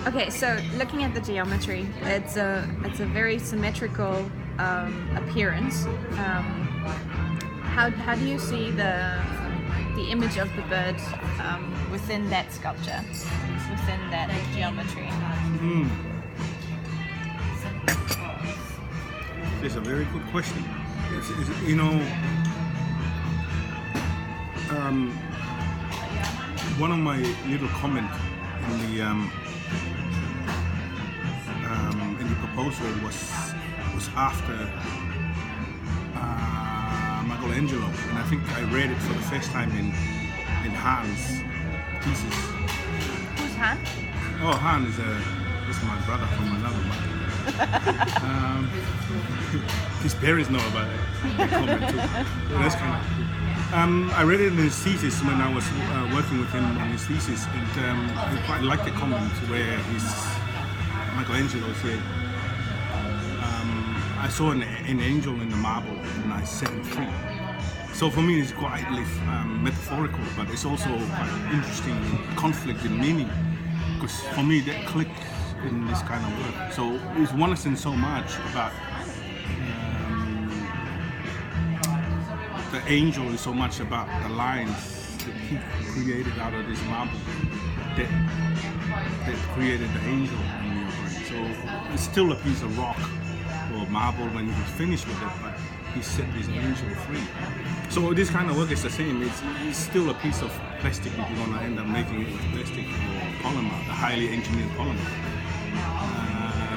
Okay, so looking at the geometry, it's a very symmetrical appearance. How do you see the image of the bird within that sculpture, within that geometry? It's a very good question. One of my little comment in the proposal was after Michelangelo, and I think I read it for the first time in Hans' thesis. Who's Han? Oh, Han is my brother from another mother. His parents know about that comment too. So that's kind of cool. I read it in his thesis when I was working with him on his thesis, and I quite liked the comment where Michelangelo said, I saw an angel in the marble and I set him free. So for me it's quite metaphorical, but it's also quite interesting conflict in meaning, because for me that clicked in this kind of work. So it wasn't so much about the angel, is so much about the lines that he created out of this marble that created the angel in your brain. So it's still a piece of rock or marble when he was finished with it, but he set this angel free. So this kind of work is the same. It's still a piece of plastic if you're going to end up making it with plastic or polymer, the highly engineered polymer.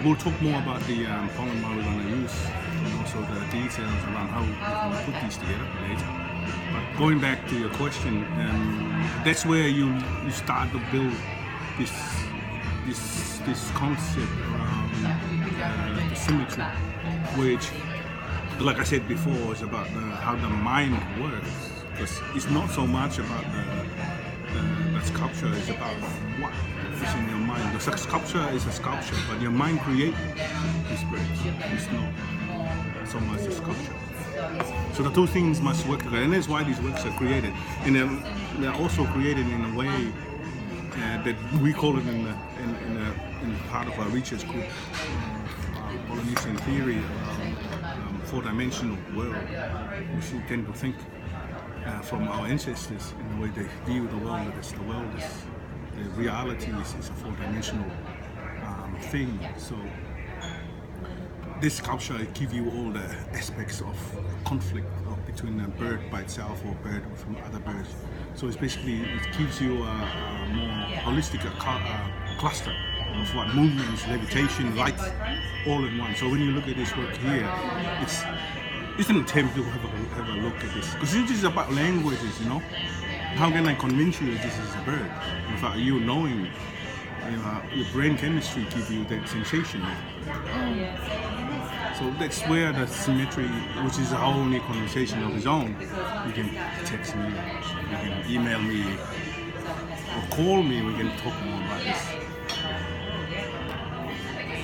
We'll talk more about the polymer we're going to use, and also the details around how we're going to put these together later. But going back to your question, that's where you start to build this concept around the symmetry, which, like I said before, is about how the mind works. Because it's not so much about the sculpture, it's about what is in your mind. The sculpture is a sculpture, but your mind creates this birds. It's not so much the sculpture. So the two things must work together, and that's why these works are created. And they're also created in a way that we call it in part of our research group, Polynesian theory, four-dimensional world, which we tend to think from our ancestors in the way they view the world. That the world is, the reality is a four-dimensional thing. So this sculpture gives you all the aspects of conflict between a bird by itself or a bird from other birds. So it's basically, it gives you a more holistic cluster of what movements, levitation, light, all in one. So when you look at this work here, it's an attempt to have a look at this, because this is about languages, you know. How can I convince you that this is a bird? In fact, you knowing, your brain chemistry gives you that sensation. So that's where the symmetry, which is a whole new conversation of its own. You can text me, you can email me, or call me, we can talk more about this.